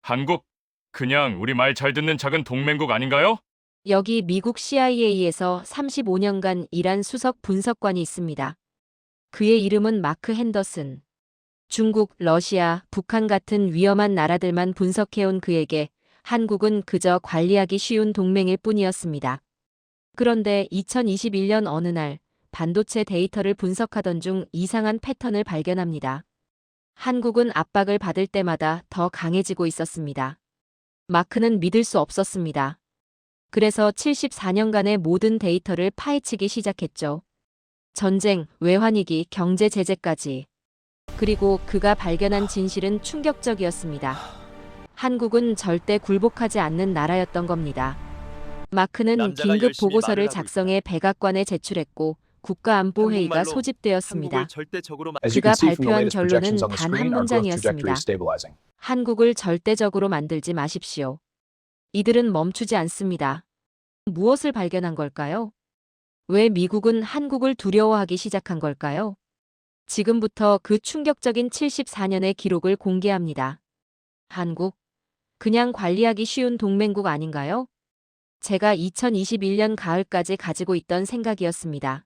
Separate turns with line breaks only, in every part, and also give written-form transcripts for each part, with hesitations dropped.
한국, 그냥 우리 말 잘 듣는 작은 동맹국 아닌가요?
여기 미국 CIA에서 35년간 일한 수석 분석관이 있습니다. 그의 이름은 마크 핸더슨. 중국, 러시아, 북한 같은 위험한 나라들만 분석해온 그에게 한국은 그저 관리하기 쉬운 동맹일 뿐이었습니다. 그런데 2021년 어느 날 반도체 데이터를 분석하던 중 이상한 패턴을 발견합니다. 한국은 압박을 받을 때마다 더 강해지고 있었습니다. 마크는 믿을 수 없었습니다. 그래서 74년간의 모든 데이터를 파헤치기 시작했죠. 전쟁, 외환위기, 경제 제재까지. 그리고 그가 발견한 진실은 충격적이었습니다. 한국은 절대 굴복하지 않는 나라였던 겁니다. 마크는
남자가
긴급
열심히
보고서를
말을 하고 있다.
작성해 백악관에 제출했고 국가안보회의가
한국말로 한국을
소집되었습니다.
절대적으로
As you can
그가
see from the
발표한
latest projections
결론은
on the
단 한
screen, our growth trajectory is
문장이었습니다.
stabilizing.
한국을 절대적으로 만들지 마십시오. 이들은 멈추지 않습니다. 무엇을 발견한 걸까요? 왜 미국은 한국을 두려워하기 시작한 걸까요? 지금부터 그 충격적인 74년의 기록을 공개합니다. 한국, 그냥 관리하기 쉬운 동맹국 아닌가요? 제가 2021년 가을까지 가지고 있던 생각이었습니다.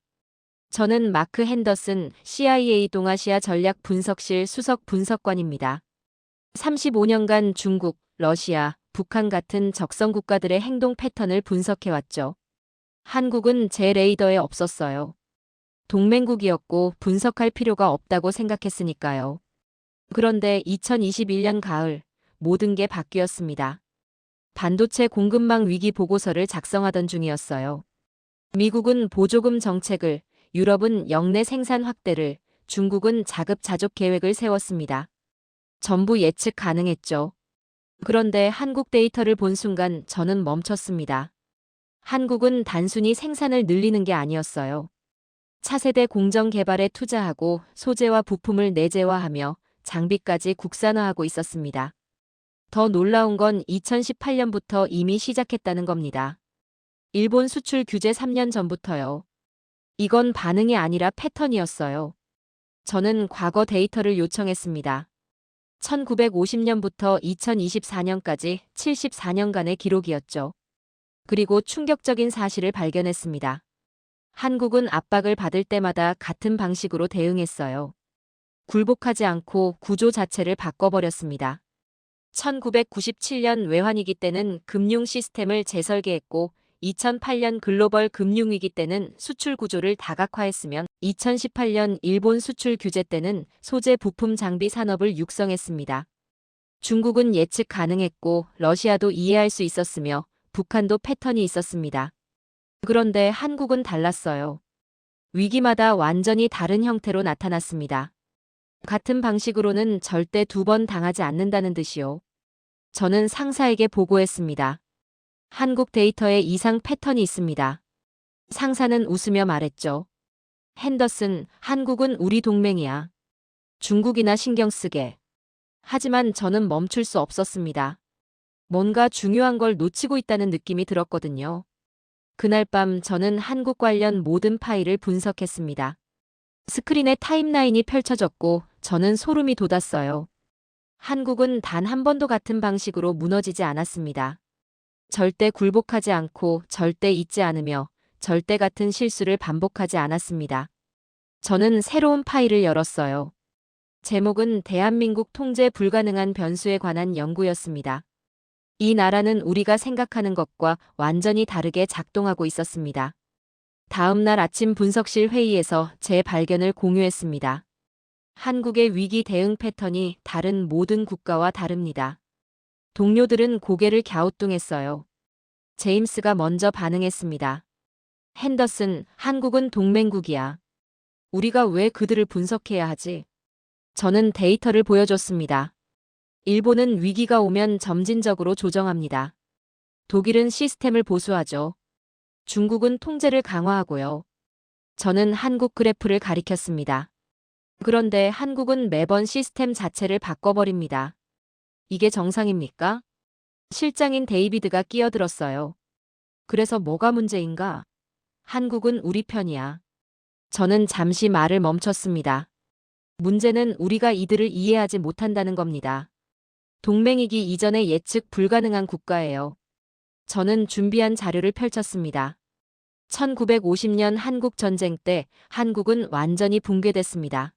저는 마크 핸더슨 CIA 동아시아 전략 분석실 수석 분석관입니다. 35년간 중국, 러시아, 북한 같은 적성 국가들의 행동 패턴을 분석해왔죠. 한국은 제 레이더에 없었어요. 동맹국이었고 분석할 필요가 없다고 생각했으니까요. 그런데 2021년 가을, 모든 게 바뀌었습니다. 반도체 공급망 위기 보고서를 작성하던 중이었어요. 미국은 보조금 정책을, 유럽은 역내 생산 확대를, 중국은 자급자족 계획을 세웠습니다. 전부 예측 가능했죠. 그런데 한국 데이터를 본 순간 저는 멈췄습니다. 한국은 단순히 생산을 늘리는 게 아니었어요. 차세대 공정 개발에 투자하고 소재와 부품을 내재화하며 장비까지 국산화하고 있었습니다. 더 놀라운 건 2018년부터 이미 시작했다는 겁니다. 일본 수출 규제 3년 전부터요. 이건 반응이 아니라 패턴이었어요. 저는 과거 데이터를 요청했습니다. 1950년부터 2024년까지 74년간의 기록이었죠. 그리고 충격적인 사실을 발견했습니다. 한국은 압박을 받을 때마다 같은 방식으로 대응했어요. 굴복하지 않고 구조 자체를 바꿔버렸습니다. 1997년 외환위기 때는 금융 시스템을 재설계했고 2008년 글로벌 금융위기 때는 수출 구조를 다각화했으면 2018년 일본 수출 규제 때는 소재 부품 장비 산업을 육성했습니다. 중국은 예측 가능했고 러시아도 이해할 수 있었으며 북한도 패턴이 있었습니다. 그런데 한국은 달랐어요. 위기마다 완전히 다른 형태로 나타났습니다. 같은 방식으로는 절대 두 번 당하지 않는다는 듯이요. 저는 상사에게 보고했습니다. 한국 데이터에 이상 패턴이 있습니다. 상사는 웃으며 말했죠. 핸더슨, 한국은 우리 동맹이야. 중국이나 신경 쓰게. 하지만 저는 멈출 수 없었습니다. 뭔가 중요한 걸 놓치고 있다는 느낌이 들었거든요. 그날 밤 저는 한국 관련 모든 파일을 분석했습니다. 스크린에 타임라인이 펼쳐졌고 저는 소름이 돋았어요. 한국은 단 한 번도 같은 방식으로 무너지지 않았습니다. 절대 굴복하지 않고 절대 잊지 않으며 절대 같은 실수를 반복하지 않았습니다. 저는 새로운 파일을 열었어요. 제목은 대한민국 통제 불가능한 변수에 관한 연구였습니다. 이 나라는 우리가 생각하는 것과 완전히 다르게 작동하고 있었습니다. 다음 날 아침 분석실 회의에서 제 발견을 공유했습니다. 한국의 위기 대응 패턴이 다른 모든 국가와 다릅니다. 동료들은 고개를 갸우뚱했어요. 제임스가 먼저 반응했습니다. 핸더슨, 한국은 동맹국이야. 우리가 왜 그들을 분석해야 하지? 저는 데이터를 보여줬습니다. 일본은 위기가 오면 점진적으로 조정합니다. 독일은 시스템을 보수하죠. 중국은 통제를 강화하고요. 저는 한국 그래프를 가리켰습니다. 그런데 한국은 매번 시스템 자체를 바꿔버립니다. 이게 정상입니까? 실장인 데이비드가 끼어들었어요. 그래서 뭐가 문제인가? 한국은 우리 편이야. 저는 잠시 말을 멈췄습니다. 문제는 우리가 이들을 이해하지 못한다는 겁니다. 동맹이기 이전에 예측 불가능한 국가예요. 저는 준비한 자료를 펼쳤습니다. 1950년 한국전쟁 때 한국은 완전히 붕괴됐습니다.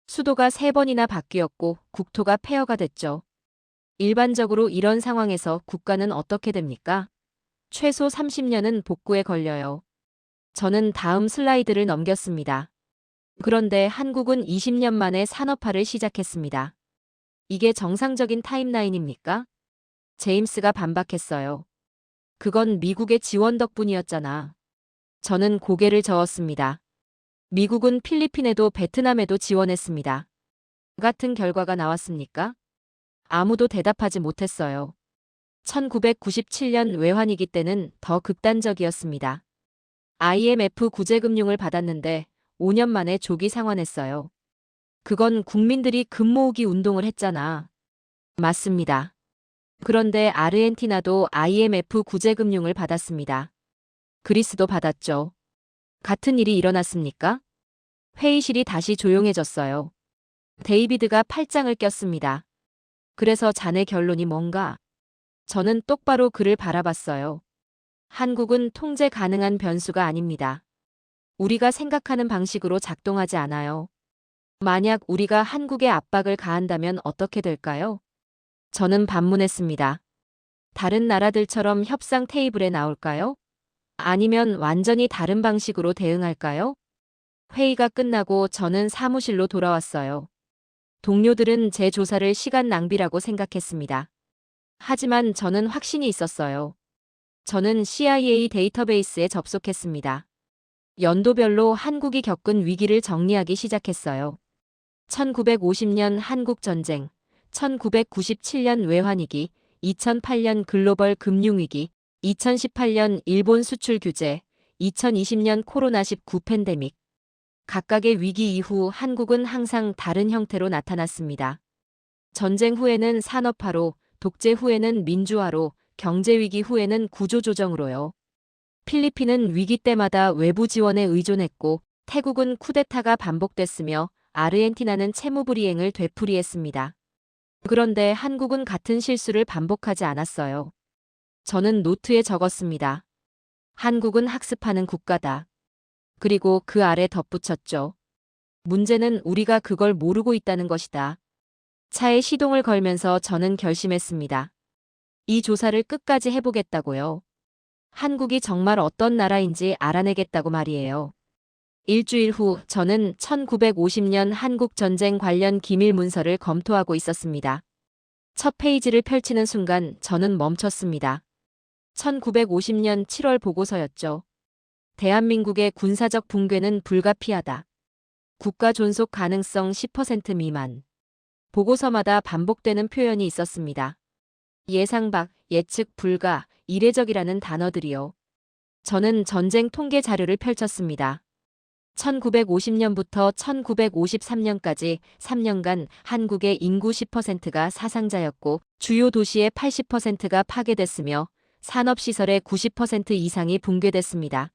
수도가 3번이나 바뀌었고 국토가 폐허가 됐죠. 일반적으로 이런 상황에서 국가는 어떻게 됩니까? 최소 30년은 복구에 걸려요. 저는 다음 슬라이드를 넘겼습니다. 그런데 한국은 20년 만에 산업화를 시작했습니다. 이게 정상적인 타임라인입니까? 제임스가 반박했어요. 그건 미국의 지원 덕분이었잖아. 저는 고개를 저었습니다. 미국은 필리핀에도 베트남에도 지원했습니다. 같은 결과가 나왔습니까? 아무도 대답하지 못했어요. 1997년 외환위기 때는 더 극단적이었습니다. IMF 구제금융을 받았는데 5년 만에 조기 상환했어요. 그건 국민들이 금 모으기 운동을 했잖아. 맞습니다. 그런데 아르헨티나도 IMF 구제금융을 받았습니다. 그리스도 받았죠. 같은 일이 일어났습니까? 회의실이 다시 조용해졌어요. 데이비드가 팔짱을 꼈습니다. 그래서 자네 결론이 뭔가? 저는 똑바로 그를 바라봤어요. 한국은 통제 가능한 변수가 아닙니다. 우리가 생각하는 방식으로 작동하지 않아요. 만약 우리가 한국에 압박을 가한다면 어떻게 될까요? 저는 반문했습니다. 다른 나라들처럼 협상 테이블에 나올까요? 아니면 완전히 다른 방식으로 대응할까요? 회의가 끝나고 저는 사무실로 돌아왔어요. 동료들은 제 조사를 시간 낭비라고 생각했습니다. 하지만 저는 확신이 있었어요. 저는 CIA 데이터베이스에 접속했습니다. 연도별로 한국이 겪은 위기를 정리하기 시작했어요. 1950년 한국전쟁, 1997년 외환위기, 2008년 글로벌 금융위기, 2018년 일본 수출 규제, 2020년 코로나19 팬데믹. 각각의 위기 이후 한국은 항상 다른 형태로 나타났습니다. 전쟁 후에는 산업화로, 독재 후에는 민주화로, 경제위기 후에는 구조조정으로요. 필리핀은 위기 때마다 외부 지원에 의존했고, 태국은 쿠데타가 반복됐으며, 아르헨티나는 채무불이행을 되풀이했습니다. 그런데 한국은 같은 실수를 반복하지 않았어요. 저는 노트에 적었습니다. 한국은 학습하는 국가다. 그리고 그 아래 덧붙였죠. 문제는 우리가 그걸 모르고 있다는 것이다. 차에 시동을 걸면서 저는 결심했습니다. 이 조사를 끝까지 해보겠다고요. 한국이 정말 어떤 나라인지 알아내겠다고 말이에요. 일주일 후 저는 1950년 한국전쟁 관련 기밀 문서를 검토하고 있었습니다. 첫 페이지를 펼치는 순간 저는 멈췄습니다. 1950년 7월 보고서였죠. 대한민국의 군사적 붕괴는 불가피하다. 국가 존속 가능성 10% 미만. 보고서마다 반복되는 표현이 있었습니다. 예상 밖, 예측 불가, 이례적이라는 단어들이요. 저는 전쟁 통계 자료를 펼쳤습니다. 1950년부터 1953년까지 3년간 한국의 인구 10%가 사상자였고 주요 도시의 80%가 파괴됐으며 산업시설의 90% 이상이 붕괴됐습니다.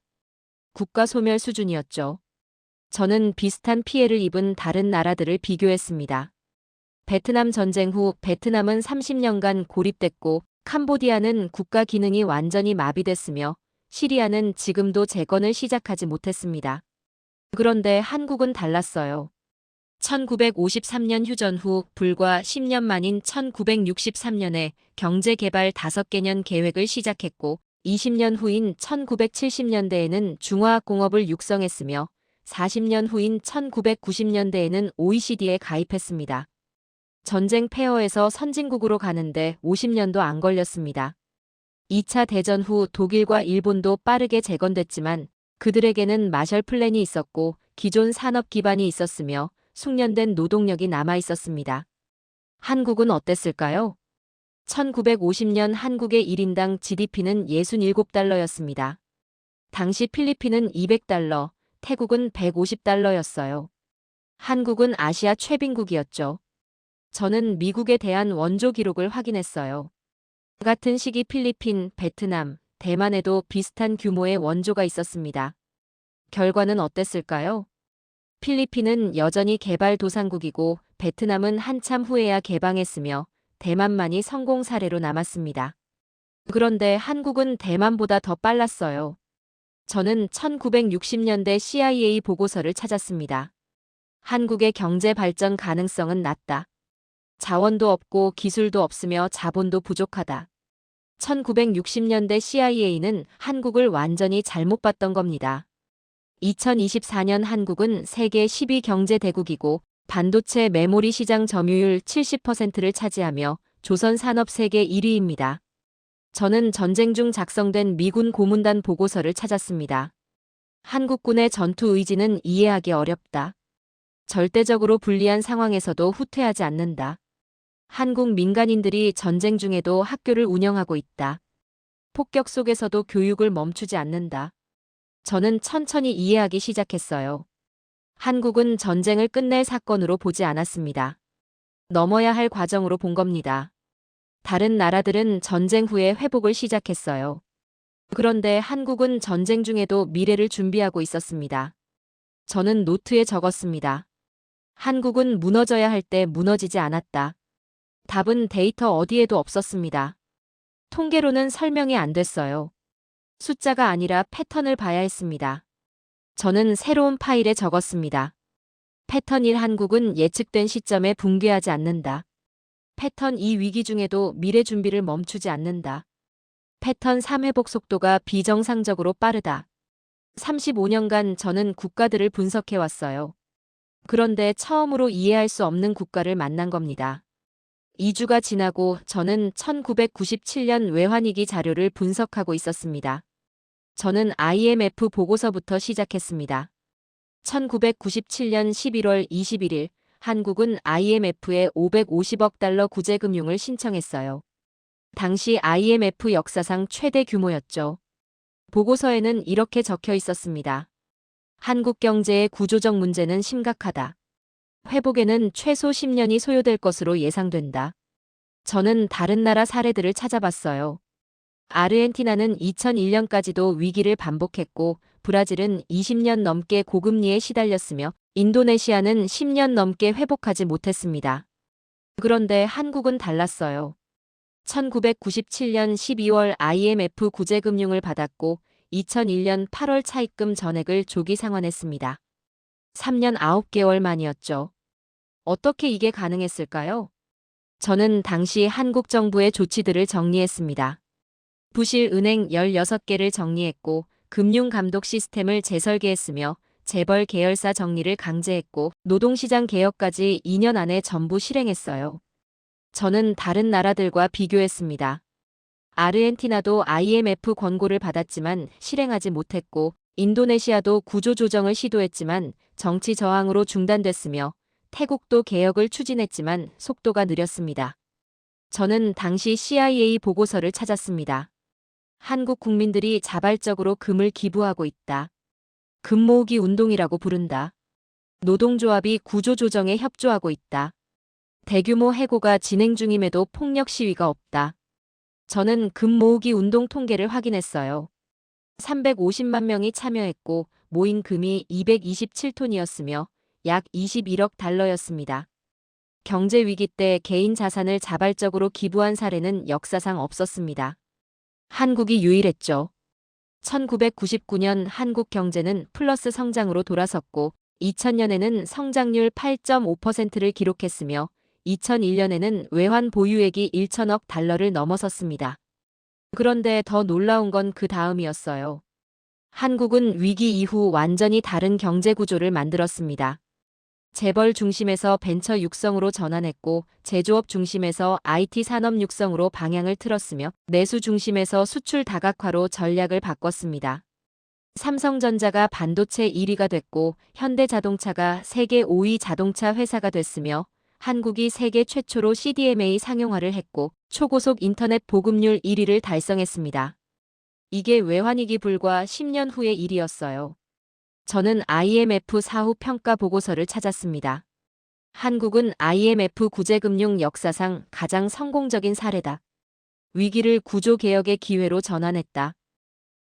국가 소멸 수준이었죠. 저는 비슷한 피해를 입은 다른 나라들을 비교했습니다. 베트남 전쟁 후 베트남은 30년간 고립됐고 캄보디아는 국가 기능이 완전히 마비됐으며 시리아는 지금도 재건을 시작하지 못했습니다. 그런데 한국은 달랐어요. 1953년 휴전 후 불과 10년 만인 1963년에 경제개발 5개년 계획을 시작했고 20년 후인 1970년대에는 중화학공업을 육성했으며 40년 후인 1990년대에는 OECD에 가입했습니다. 전쟁 폐허에서 선진국으로 가는데 50년도 안 걸렸습니다. 2차 대전 후 독일과 일본도 빠르게 재건됐지만 그들에게는 마셜 플랜이 있었고 기존 산업 기반이 있었으며 숙련된 노동력이 남아 있었습니다. 한국은 어땠을까요? 1950년 한국의 1인당 GDP는 67달러였습니다. 당시 필리핀은 200달러, 태국은 150달러였어요. 한국은 아시아 최빈국이었죠. 저는 미국에 대한 원조 기록을 확인했어요. 같은 시기 필리핀, 베트남, 대만에도 비슷한 규모의 원조가 있었습니다. 결과는 어땠을까요? 필리핀은 여전히 개발도상국이고 베트남은 한참 후에야 개방했으며 대만만이 성공 사례로 남았습니다. 그런데 한국은 대만보다 더 빨랐어요. 저는 1960년대 CIA 보고서를 찾았습니다. 한국의 경제 발전 가능성은 낮다. 자원도 없고 기술도 없으며 자본도 부족하다. 1960년대 CIA는 한국을 완전히 잘못 봤던 겁니다. 2024년 한국은 세계 10위 경제 대국이고 반도체 메모리 시장 점유율 70%를 차지하며 조선 산업 세계 1위입니다. 저는 전쟁 중 작성된 미군 고문단 보고서를 찾았습니다. 한국군의 전투 의지는 이해하기 어렵다. 절대적으로 불리한 상황에서도 후퇴하지 않는다. 한국 민간인들이 전쟁 중에도 학교를 운영하고 있다. 폭격 속에서도 교육을 멈추지 않는다. 저는 천천히 이해하기 시작했어요. 한국은 전쟁을 끝낼 사건으로 보지 않았습니다. 넘어야 할 과정으로 본 겁니다. 다른 나라들은 전쟁 후에 회복을 시작했어요. 그런데 한국은 전쟁 중에도 미래를 준비하고 있었습니다. 저는 노트에 적었습니다. 한국은 무너져야 할 때 무너지지 않았다. 답은 데이터 어디에도 없었습니다. 통계로는 설명이 안 됐어요. 숫자가 아니라 패턴을 봐야 했습니다. 저는 새로운 파일에 적었습니다. 패턴 1 한국은 예측된 시점에 붕괴하지 않는다. 패턴 2 위기 중에도 미래 준비를 멈추지 않는다. 패턴 3 회복 속도가 비정상적으로 빠르다. 35년간 저는 국가들을 분석해왔어요. 그런데 처음으로 이해할 수 없는 국가를 만난 겁니다. 2주가 지나고 저는 1997년 외환위기 자료를 분석하고 있었습니다. 저는 IMF 보고서부터 시작했습니다. 1997년 11월 21일 한국은 IMF에 550억 달러 구제금융을 신청했어요. 당시 IMF 역사상 최대 규모였죠. 보고서에는 이렇게 적혀 있었습니다. 한국 경제의 구조적 문제는 심각하다. 회복에는 최소 10년이 소요될 것으로 예상된다. 저는 다른 나라 사례들을 찾아봤어요. 아르헨티나는 2001년까지도 위기를 반복했고 브라질은 20년 넘게 고금리에 시달렸으며 인도네시아는 10년 넘게 회복하지 못했습니다. 그런데 한국은 달랐어요. 1997년 12월 IMF 구제금융을 받았고 2001년 8월 차입금 전액을 조기 상환했습니다. 3년 9개월 만이었죠. 어떻게 이게 가능했을까요? 저는 당시 한국 정부의 조치들을 정리했습니다. 부실 은행 16개를 정리했고 금융감독 시스템을 재설계했으며 재벌 계열사 정리를 강제했고 노동시장 개혁까지 2년 안에 전부 실행했어요. 저는 다른 나라들과 비교했습니다. 아르헨티나도 IMF 권고를 받았지만 실행하지 못했고 인도네시아도 구조조정을 시도했지만 정치 저항으로 중단됐으며 태국도 개혁을 추진했지만 속도가 느렸습니다. 저는 당시 CIA 보고서를 찾았습니다. 한국 국민들이 자발적으로 금을 기부하고 있다. 금 모으기 운동이라고 부른다. 노동조합이 구조조정에 협조하고 있다. 대규모 해고가 진행 중임에도 폭력 시위가 없다. 저는 금 모으기 운동 통계를 확인했어요. 350만 명이 참여했고 모인 금이 227톤이었으며 약 21억 달러였습니다. 경제 위기 때 개인 자산을 자발적으로 기부한 사례는 역사상 없었습니다. 한국이 유일했죠. 1999년 한국 경제는 플러스 성장으로 돌아섰고 2000년에는 성장률 8.5%를 기록했으며 2001년에는 외환 보유액이 1천억 달러를 넘어섰습니다. 그런데 더 놀라운 건 그 다음이었어요. 한국은 위기 이후 완전히 다른 경제 구조를 만들었습니다. 재벌 중심에서 벤처 육성으로 전환했고 제조업 중심에서 IT 산업 육성으로 방향을 틀었으며 내수 중심에서 수출 다각화로 전략을 바꿨습니다. 삼성전자가 반도체 1위가 됐고 현대자동차가 세계 5위 자동차 회사가 됐으며 한국이 세계 최초로 CDMA 상용화를 했고 초고속 인터넷 보급률 1위를 달성했습니다. 이게 외환위기 불과 10년 후의 일이었어요. 저는 IMF 사후 평가 보고서를 찾았습니다. 한국은 IMF 구제금융 역사상 가장 성공적인 사례다. 위기를 구조개혁의 기회로 전환했다.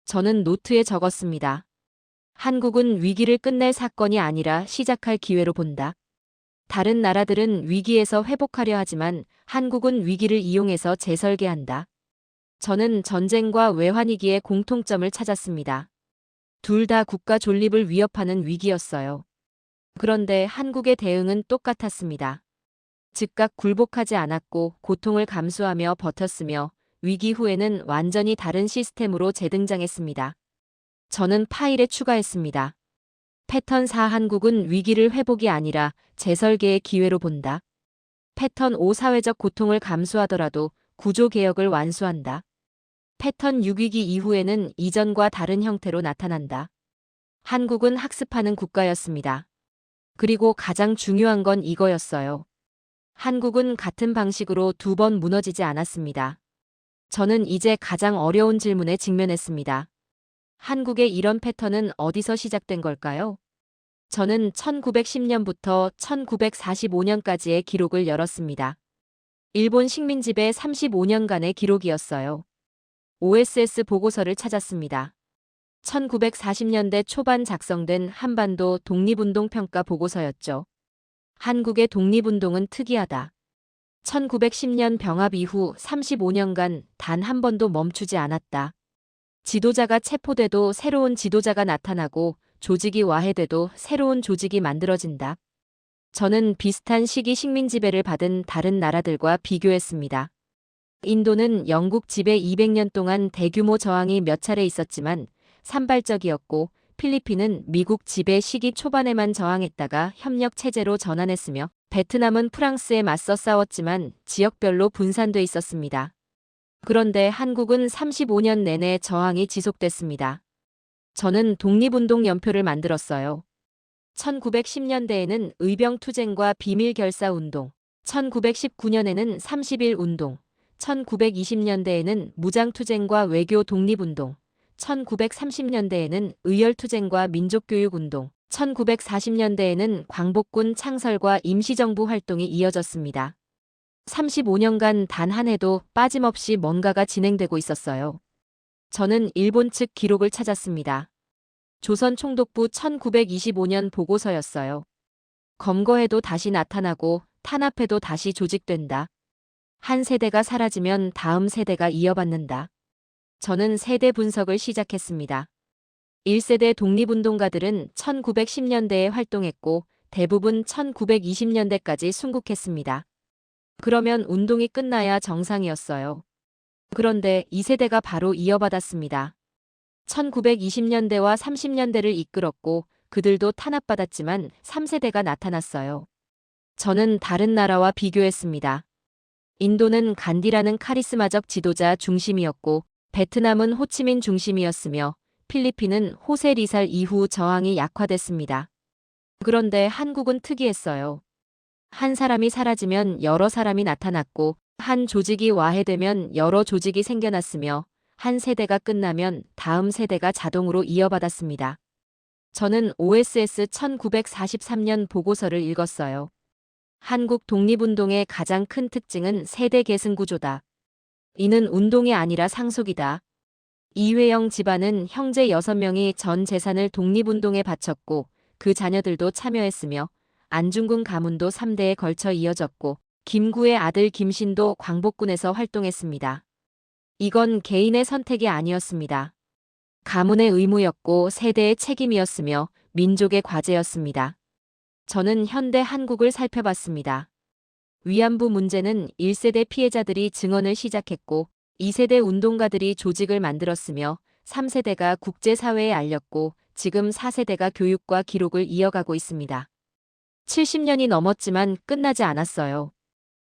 저는 노트에 적었습니다. 한국은 위기를 끝낼 사건이 아니라 시작할 기회로 본다. 다른 나라들은 위기에서 회복하려 하지만 한국은 위기를 이용해서 재설계한다. 저는 전쟁과 외환위기의 공통점을 찾았습니다. 둘 다 국가 존립을 위협하는 위기였어요. 그런데 한국의 대응은 똑같았습니다. 즉각 굴복하지 않았고 고통을 감수하며 버텼으며 위기 후에는 완전히 다른 시스템으로 재등장했습니다. 저는 파일에 추가했습니다. 패턴 4 한국은 위기를 회복이 아니라 재설계의 기회로 본다. 패턴 5 사회적 고통을 감수하더라도 구조 개혁을 완수한다. 패턴 6 위기 이후에는 이전과 다른 형태로 나타난다. 한국은 학습하는 국가였습니다. 그리고 가장 중요한 건 이거였어요. 한국은 같은 방식으로 2번 무너지지 않았습니다. 저는 이제 가장 어려운 질문에 직면했습니다. 한국의 이런 패턴은 어디서 시작된 걸까요? 저는 1910년부터 1945년까지의 기록을 열었습니다. 일본 식민지배 35년간의 기록이었어요. OSS 보고서를 찾았습니다. 1940년대 초반 작성된 한반도 독립운동 평가 보고서였죠. 한국의 독립운동은 특이하다. 1910년 병합 이후 35년간 단 한 번도 멈추지 않았다. 지도자가 체포돼도 새로운 지도자가 나타나고 조직이 와해돼도 새로운 조직이 만들어진다. 저는 비슷한 시기 식민 지배를 받은 다른 나라들과 비교했습니다. 인도는 영국 지배 200년 동안 대규모 저항이 몇 차례 있었지만 산발적이었고 필리핀은 미국 지배 시기 초반에만 저항했다가 협력 체제로 전환했으며 베트남은 프랑스에 맞서 싸웠지만 지역별로 분산돼 있었습니다. 그런데 한국은 35년 내내 저항이 지속됐습니다. 저는 독립운동 연표를 만들었어요. 1910년대에는 의병투쟁과 비밀결사운동, 1919년에는 30일 운동, 1920년대에는 무장투쟁과 외교 독립운동, 1930년대에는 의열투쟁과 민족교육운동, 1940년대에는 광복군 창설과 임시정부 활동이 이어졌습니다. 35년간 단 한 해도 빠짐없이 뭔가가 진행되고 있었어요. 저는 일본 측 기록을 찾았습니다. 조선총독부 1925년 보고서였어요. 검거해도 다시 나타나고 탄압해도 다시 조직된다. 한 세대가 사라지면 다음 세대가 이어받는다. 저는 세대 분석을 시작했습니다. 1세대 독립운동가들은 1910년대에 활동했고 대부분 1920년대까지 순국했습니다. 그러면 운동이 끝나야 정상이었어요. 그런데 2세대가 바로 이어받았습니다. 1920년대와 30년대를 이끌었고 그들도 탄압받았지만 3세대가 나타났어요. 저는 다른 나라와 비교했습니다. 인도는 간디라는 카리스마적 지도자 중심이었고 베트남은 호치민 중심이었으며 필리핀은 호세 리살 이후 저항이 약화됐습니다. 그런데 한국은 특이했어요. 한 사람이 사라지면 여러 사람이 나타났고 한 조직이 와해되면 여러 조직이 생겨났으며 한 세대가 끝나면 다음 세대가 자동으로 이어받았습니다. 저는 OSS 1943년 보고서를 읽었어요. 한국 독립운동의 가장 큰 특징은 세대 계승 구조다. 이는 운동이 아니라 상속이다. 이회영 집안은 형제 6명이 전 재산을 독립운동에 바쳤고 그 자녀들도 참여했으며 안중근 가문도 3대에 걸쳐 이어졌고 김구의 아들 김신도 광복군에서 활동했습니다. 이건 개인의 선택이 아니었습니다. 가문의 의무였고 세대의 책임이었으며 민족의 과제였습니다. 저는 현대 한국을 살펴봤습니다. 위안부 문제는 1세대 피해자들이 증언을 시작했고 2세대 운동가들이 조직을 만들었으며 3세대가 국제사회에 알렸고 지금 4세대가 교육과 기록을 이어가고 있습니다. 70년이 넘었지만 끝나지 않았어요.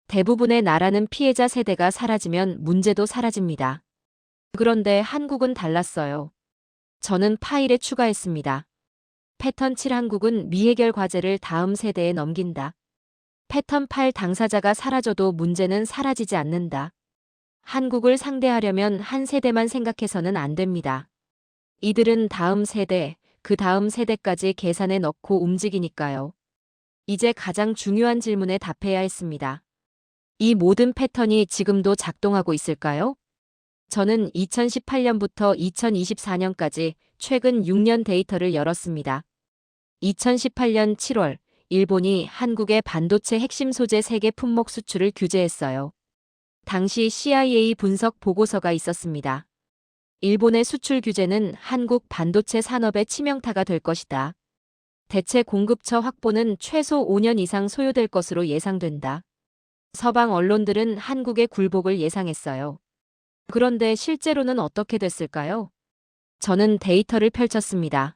대부분의 나라는 피해자 세대가 사라지면 문제도 사라집니다. 그런데 한국은 달랐어요. 저는 파일에 추가했습니다. 패턴 7 한국은 미해결 과제를 다음 세대에 넘긴다. 패턴 8 당사자가 사라져도 문제는 사라지지 않는다. 한국을 상대하려면 한 세대만 생각해서는 안 됩니다. 이들은 다음 세대, 그 다음 세대까지 계산에 넣고 움직이니까요. 이제 가장 중요한 질문에 답해야 했습니다. 이 모든 패턴이 지금도 작동하고 있을까요? 저는 2018년부터 2024년까지 최근 6년 데이터를 열었습니다. 2018년 7월 일본이 한국의 반도체 핵심 소재 세계 품목 수출을 규제했어요. 당시 CIA 분석 보고서가 있었습니다. 일본의 수출 규제는 한국 반도체 산업의 치명타가 될 것이다. 대체 공급처 확보는 최소 5년 이상 소요될 것으로 예상된다. 서방 언론들은 한국의 굴복을 예상했어요. 그런데 실제로는 어떻게 됐을까요? 저는 데이터를 펼쳤습니다.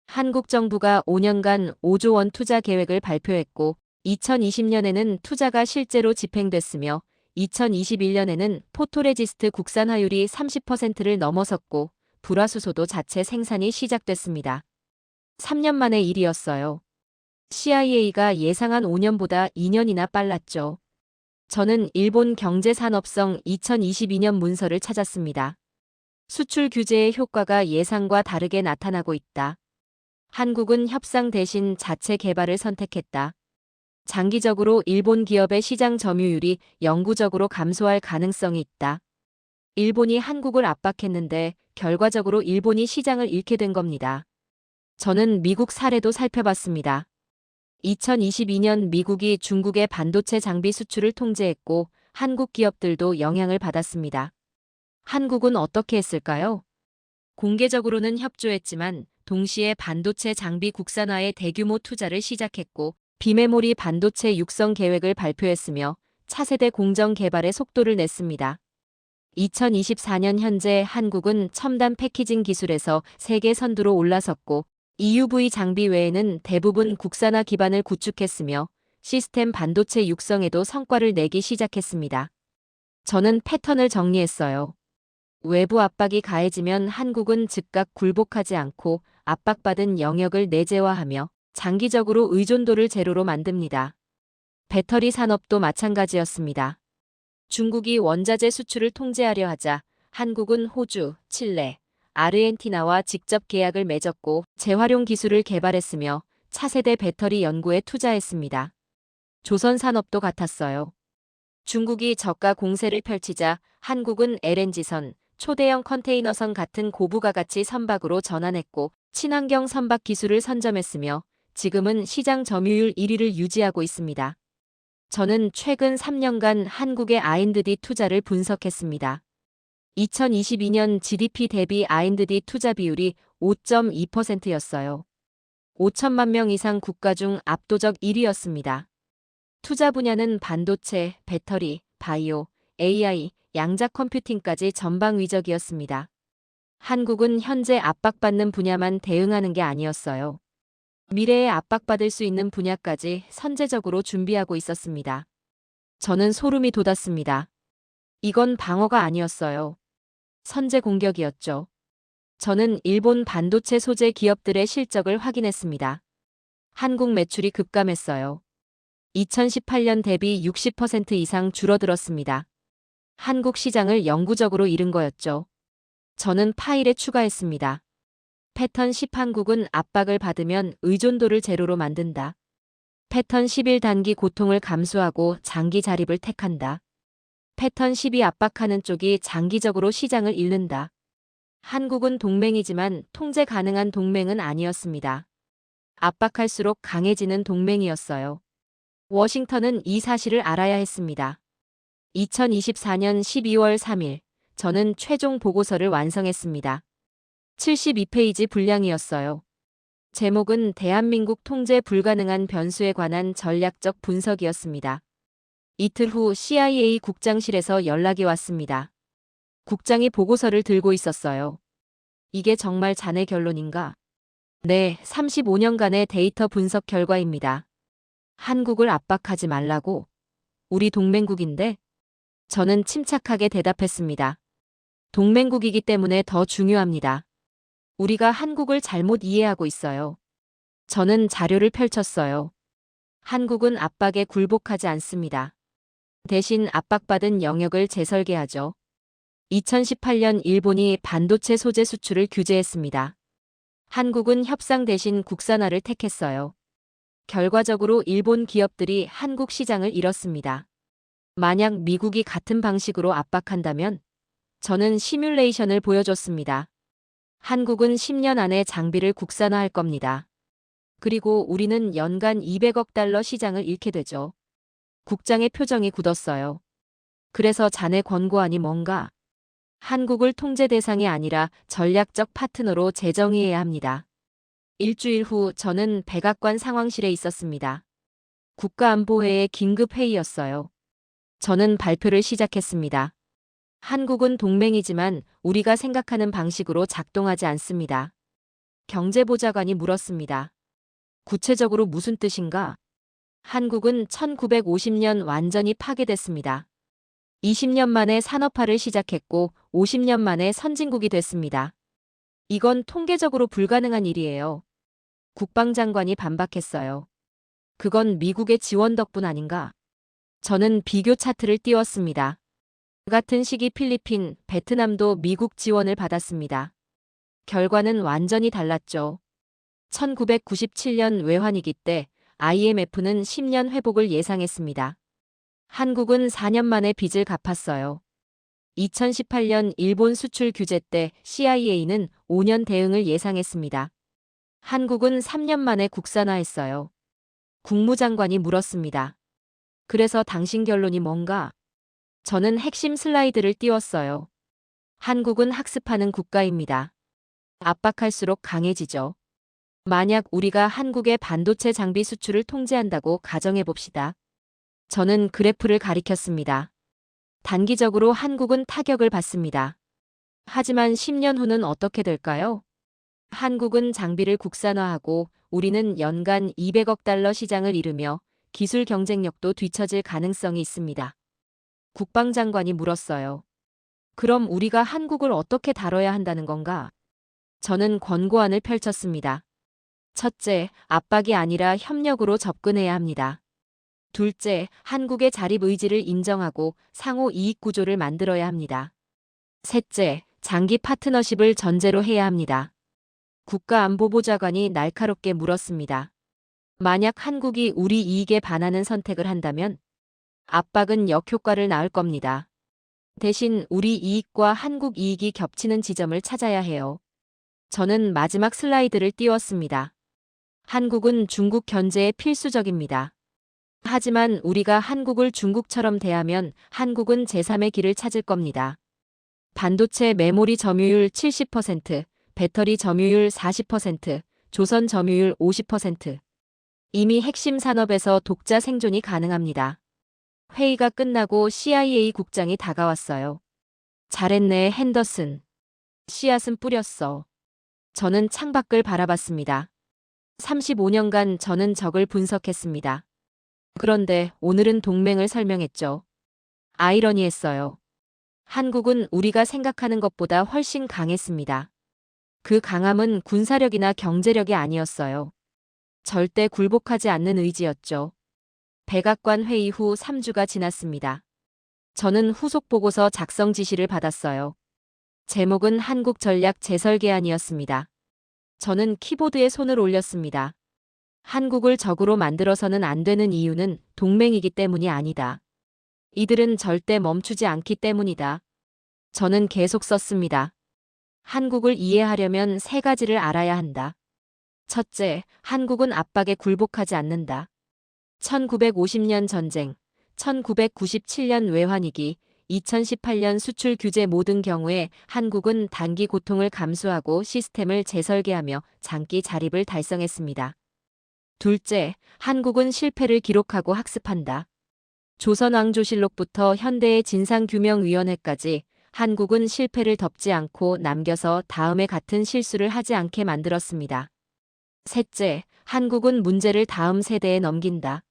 한국 정부가 5년간 5조 원 투자 계획을 발표했고 2020년에는 투자가 실제로 집행됐으며 2021년에는 포토레지스트 국산화율이 30%를 넘어섰고 불화수소도 자체 생산이 시작됐습니다. 3년 만의 일이었어요. CIA가 예상한 5년보다 2년이나 빨랐죠. 저는 일본 경제산업성 2022년 문서를 찾았습니다. 수출 규제의 효과가 예상과 다르게 나타나고 있다. 한국은 협상 대신 자체 개발을 선택했다. 장기적으로 일본 기업의 시장 점유율이 영구적으로 감소할 가능성이 있다. 일본이 한국을 압박했는데 결과적으로 일본이 시장을 잃게 된 겁니다. 저는 미국 사례도 살펴봤습니다. 2022년 미국이 중국의 반도체 장비 수출을 통제했고 한국 기업들도 영향을 받았습니다. 한국은 어떻게 했을까요? 공개적으로는 협조했지만 동시에 반도체 장비 국산화에 대규모 투자를 시작했고 비메모리 반도체 육성 계획을 발표했으며 차세대 공정 개발에 속도를 냈습니다. 2024년 현재 한국은 첨단 패키징 기술에서 세계 선두로 올라섰고 EUV 장비 외에는 대부분 국산화 기반을 구축했으며 시스템 반도체 육성에도 성과를 내기 시작했습니다. 저는 패턴을 정리했어요. 외부 압박이 가해지면 한국은 즉각 굴복하지 않고 압박받은 영역을 내재화하며 장기적으로 의존도를 제로로 만듭니다. 배터리 산업도 마찬가지였습니다. 중국이 원자재 수출을 통제하려 하자 한국은 호주, 칠레, 아르헨티나와 직접 계약을 맺었고 재활용 기술을 개발했으며 차세대 배터리 연구에 투자했습니다. 조선 산업도 같았어요. 중국이 저가 공세를 펼치자 한국은 LNG선, 초대형 컨테이너선 같은 고부가 가치 선박으로 전환했고 친환경 선박 기술을 선점했으며 지금은 시장 점유율 1위를 유지하고 있습니다. 저는 최근 3년간 한국의 R&D 투자를 분석했습니다. 2022년 GDP 대비 R&D 투자 비율이 5.2%였어요. 5천만 명 이상 국가 중 압도적 1위였습니다. 투자 분야는 반도체, 배터리, 바이오, AI, 양자 컴퓨팅까지 전방위적이었습니다. 한국은 현재 압박받는 분야만 대응하는 게 아니었어요. 미래에 압박받을 수 있는 분야까지 선제적으로 준비하고 있었습니다. 저는 소름이 돋았습니다. 이건 방어가 아니었어요. 선제 공격이었죠. 저는 일본 반도체 소재 기업들의 실적을 확인했습니다. 한국 매출이 급감했어요. 2018년 대비 60% 이상 줄어들었습니다. 한국 시장을 영구적으로 잃은 거였죠. 저는 파일에 추가했습니다. 패턴 10 한국은 압박을 받으면 의존도를 제로로 만든다. 패턴 11 단기 고통을 감수하고 장기 자립을 택한다. 패턴 12 압박하는 쪽이 장기적으로 시장을 잃는다. 한국은 동맹이지만 통제 가능한 동맹은 아니었습니다. 압박할수록 강해지는 동맹이었어요. 워싱턴은 이 사실을 알아야 했습니다. 2024년 12월 3일, 저는 최종 보고서를 완성했습니다. 72페이지 분량이었어요. 제목은 대한민국 통제 불가능한 변수에 관한 전략적 분석이었습니다. 이틀 후 CIA 국장실에서 연락이 왔습니다. 국장이 보고서를 들고 있었어요. 이게 정말 자네 결론인가? 네, 35년간의 데이터 분석 결과입니다. 한국을 압박하지 말라고? 우리 동맹국인데? 저는 침착하게 대답했습니다. 동맹국이기 때문에 더 중요합니다. 우리가 한국을 잘못 이해하고 있어요. 저는 자료를 펼쳤어요. 한국은 압박에 굴복하지 않습니다. 대신 압박받은 영역을 재설계하죠. 2018년 일본이 반도체 소재 수출을 규제했습니다. 한국은 협상 대신 국산화를 택했어요. 결과적으로 일본 기업들이 한국 시장을 잃었습니다. 만약 미국이 같은 방식으로 압박한다면 저는 시뮬레이션을 보여줬습니다. 한국은 10년 안에 장비를 국산화할 겁니다. 그리고 우리는 연간 200억 달러 시장을 잃게 되죠. 국장의 표정이 굳었어요. 그래서 자네 권고안이 뭔가? 한국을 통제 대상이 아니라 전략적 파트너로 재정의해야 합니다. 일주일 후 저는 백악관 상황실에 있었습니다. 국가안보회의 긴급 회의였어요. 저는 발표를 시작했습니다. 한국은 동맹이지만 우리가 생각하는 방식으로 작동하지 않습니다. 경제보좌관이 물었습니다. 구체적으로 무슨 뜻인가? 한국은 1950년 완전히 파괴됐습니다. 20년 만에 산업화를 시작했고 50년 만에 선진국이 됐습니다. 이건 통계적으로 불가능한 일이에요. 국방장관이 반박했어요. 그건 미국의 지원 덕분 아닌가? 저는 비교 차트를 띄웠습니다. 같은 시기 필리핀, 베트남도 미국 지원을 받았습니다. 결과는 완전히 달랐죠. 1997년 외환위기 때 IMF는 10년 회복을 예상했습니다. 한국은 4년 만에 빚을 갚았어요. 2018년 일본 수출 규제 때 CIA는 5년 대응을 예상했습니다. 한국은 3년 만에 국산화했어요. 국무장관이 물었습니다. 그래서 당신 결론이 뭔가? 저는 핵심 슬라이드를 띄웠어요. 한국은 학습하는 국가입니다. 압박할수록 강해지죠. 만약 우리가 한국의 반도체 장비 수출을 통제한다고 가정해 봅시다. 저는 그래프를 가리켰습니다. 단기적으로 한국은 타격을 받습니다. 하지만 10년 후는 어떻게 될까요? 한국은 장비를 국산화하고 우리는 연간 200억 달러 시장을 잃으며 기술 경쟁력도 뒤처질 가능성이 있습니다. 국방장관이 물었어요. 그럼 우리가 한국을 어떻게 다뤄야 한다는 건가? 저는 권고안을 펼쳤습니다. 첫째, 압박이 아니라 협력으로 접근해야 합니다. 둘째, 한국의 자립 의지를 인정하고 상호 이익 구조를 만들어야 합니다. 셋째, 장기 파트너십을 전제로 해야 합니다. 국가안보보좌관이 날카롭게 물었습니다. 만약 한국이 우리 이익에 반하는 선택을 한다면 압박은 역효과를 낳을 겁니다. 대신 우리 이익과 한국 이익이 겹치는 지점을 찾아야 해요. 저는 마지막 슬라이드를 띄웠습니다. 한국은 중국 견제에 필수적입니다. 하지만 우리가 한국을 중국처럼 대하면 한국은 제3의 길을 찾을 겁니다. 반도체 메모리 점유율 70%, 배터리 점유율 40%, 조선 점유율 50%. 이미 핵심 산업에서 독자 생존이 가능합니다. 회의가 끝나고 CIA 국장이 다가왔어요. 잘했네, 핸더슨. 씨앗은 뿌렸어. 저는 창밖을 바라봤습니다. 35년간 저는 적을 분석했습니다. 그런데 오늘은 동맹을 설명했죠. 아이러니했어요. 한국은 우리가 생각하는 것보다 훨씬 강했습니다. 그 강함은 군사력이나 경제력이 아니었어요. 절대 굴복하지 않는 의지였죠. 백악관 회의 후 3주가 지났습니다. 저는 후속 보고서 작성 지시를 받았어요. 제목은 한국 전략 재설계안이었습니다. 저는 키보드에 손을 올렸습니다. 한국을 적으로 만들어서는 안 되는 이유는 동맹이기 때문이 아니다. 이들은 절대 멈추지 않기 때문이다. 저는 계속 썼습니다. 한국을 이해하려면 세 가지를 알아야 한다. 첫째, 한국은 압박에 굴복하지 않는다. 1950년 전쟁, 1997년 외환위기, 2018년 수출 규제 모든 경우에 한국은 단기 고통을 감수하고 시스템을 재설계하며 장기 자립을 달성했습니다. 둘째, 한국은 실패를 기록하고 학습한다. 조선왕조실록부터 현대의 진상규명위원회까지 한국은 실패를 덮지 않고 남겨서 다음에 같은 실수를 하지 않게 만들었습니다. 셋째, 한국은 문제를 다음 세대에 넘긴다.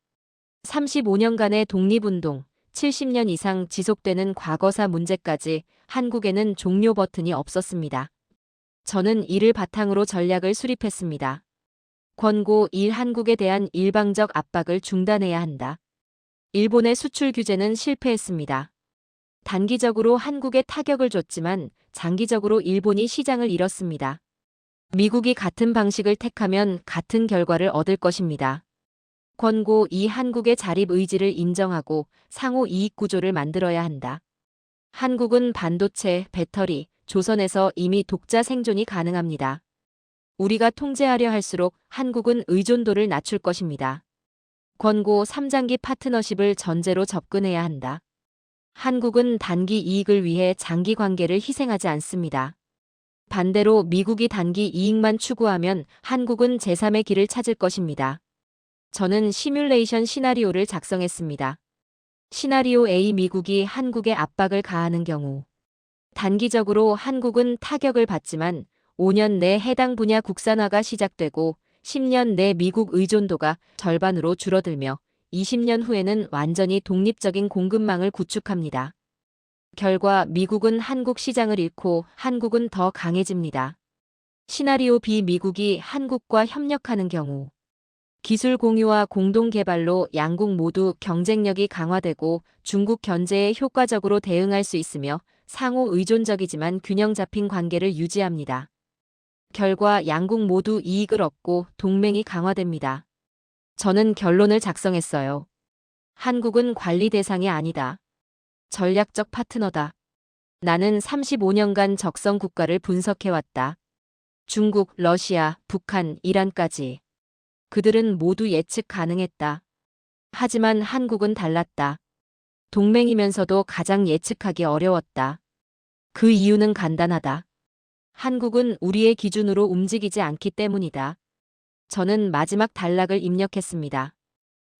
35년간의 독립운동, 70년 이상 지속되는 과거사 문제까지 한국에는 종료 버튼이 없었습니다. 저는 이를 바탕으로 전략을 수립했습니다. 권고 1. 한국에 대한 일방적 압박을 중단해야 한다. 일본의 수출 규제는 실패했습니다. 단기적으로 한국에 타격을 줬지만 장기적으로 일본이 시장을 잃었습니다. 미국이 같은 방식을 택하면 같은 결과를 얻을 것입니다. 권고 2. 한국의 자립 의지를 인정하고 상호 이익 구조를 만들어야 한다. 한국은 반도체, 배터리, 조선에서 이미 독자 생존이 가능합니다. 우리가 통제하려 할수록 한국은 의존도를 낮출 것입니다. 권고 3장기 파트너십을 전제로 접근해야 한다. 한국은 단기 이익을 위해 장기 관계를 희생하지 않습니다. 반대로 미국이 단기 이익만 추구하면 한국은 제3의 길을 찾을 것입니다. 저는 시뮬레이션 시나리오를 작성했습니다. 시나리오 A, 미국이 한국에 압박을 가하는 경우 단기적으로 한국은 타격을 받지만 5년 내 해당 분야 국산화가 시작되고 10년 내 미국 의존도가 절반으로 줄어들며 20년 후에는 완전히 독립적인 공급망을 구축합니다. 결과 미국은 한국 시장을 잃고 한국은 더 강해집니다. 시나리오 B, 미국이 한국과 협력하는 경우 기술 공유와 공동 개발로 양국 모두 경쟁력이 강화되고 중국 견제에 효과적으로 대응할 수 있으며 상호 의존적이지만 균형 잡힌 관계를 유지합니다. 결과 양국 모두 이익을 얻고 동맹이 강화됩니다. 저는 결론을 작성했어요. 한국은 관리 대상이 아니다. 전략적 파트너다. 나는 35년간 적성 국가를 분석해왔다. 중국, 러시아, 북한, 이란까지. 그들은 모두 예측 가능했다. 하지만 한국은 달랐다. 동맹이면서도 가장 예측하기 어려웠다. 그 이유는 간단하다. 한국은 우리의 기준으로 움직이지 않기 때문이다. 저는 마지막 단락을 입력했습니다.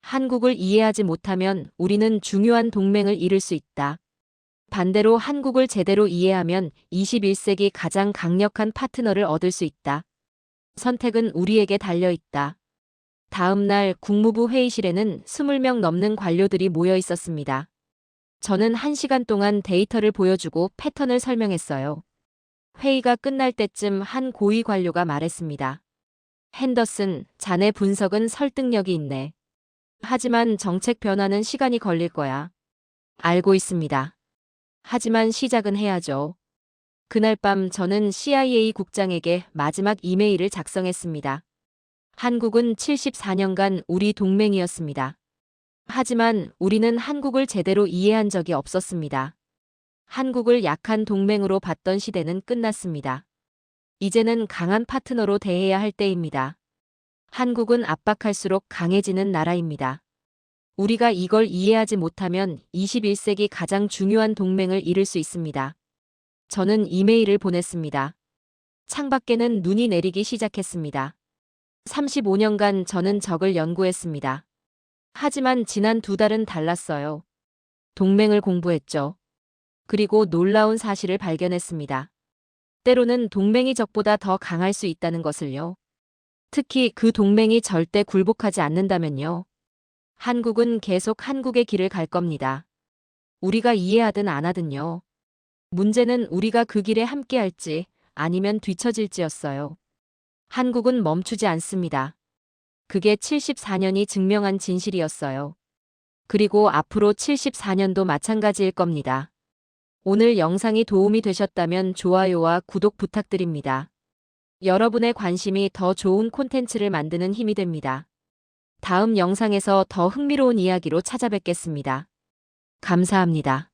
한국을 이해하지 못하면 우리는 중요한 동맹을 잃을 수 있다. 반대로 한국을 제대로 이해하면 21세기 가장 강력한 파트너를 얻을 수 있다. 선택은 우리에게 달려 있다. 다음 날 국무부 회의실에는 20명 넘는 관료들이 모여 있었습니다. 저는 1시간 동안 데이터를 보여주고 패턴을 설명했어요. 회의가 끝날 때쯤 한 고위 관료가 말했습니다. 핸더슨, 자네 분석은 설득력이 있네. 하지만 정책 변화는 시간이 걸릴 거야. 알고 있습니다. 하지만 시작은 해야죠. 그날 밤 저는 CIA 국장에게 마지막 이메일을 작성했습니다. 한국은 74년간 우리 동맹이었습니다. 하지만 우리는 한국을 제대로 이해한 적이 없었습니다. 한국을 약한 동맹으로 봤던 시대는 끝났습니다. 이제는 강한 파트너로 대해야 할 때입니다. 한국은 압박할수록 강해지는 나라입니다. 우리가 이걸 이해하지 못하면 21세기 가장 중요한 동맹을 잃을 수 있습니다. 저는 이메일을 보냈습니다. 창밖에는 눈이 내리기 시작했습니다. 35년간 저는 적을 연구했습니다. 하지만 지난 2달은 달랐어요. 동맹을 공부했죠. 그리고 놀라운 사실을 발견했습니다. 때로는 동맹이 적보다 더 강할 수 있다는 것을요. 특히 그 동맹이 절대 굴복하지 않는다면요. 한국은 계속 한국의 길을 갈 겁니다. 우리가 이해하든 안 하든요. 문제는 우리가 그 길에 함께할지 아니면 뒤처질지였어요. 한국은 멈추지 않습니다. 그게 74년이 증명한 진실이었어요. 그리고 앞으로 74년도 마찬가지일 겁니다. 오늘 영상이 도움이 되셨다면 좋아요와 구독 부탁드립니다. 여러분의 관심이 더 좋은 콘텐츠를 만드는 힘이 됩니다. 다음 영상에서 더 흥미로운 이야기로 찾아뵙겠습니다. 감사합니다.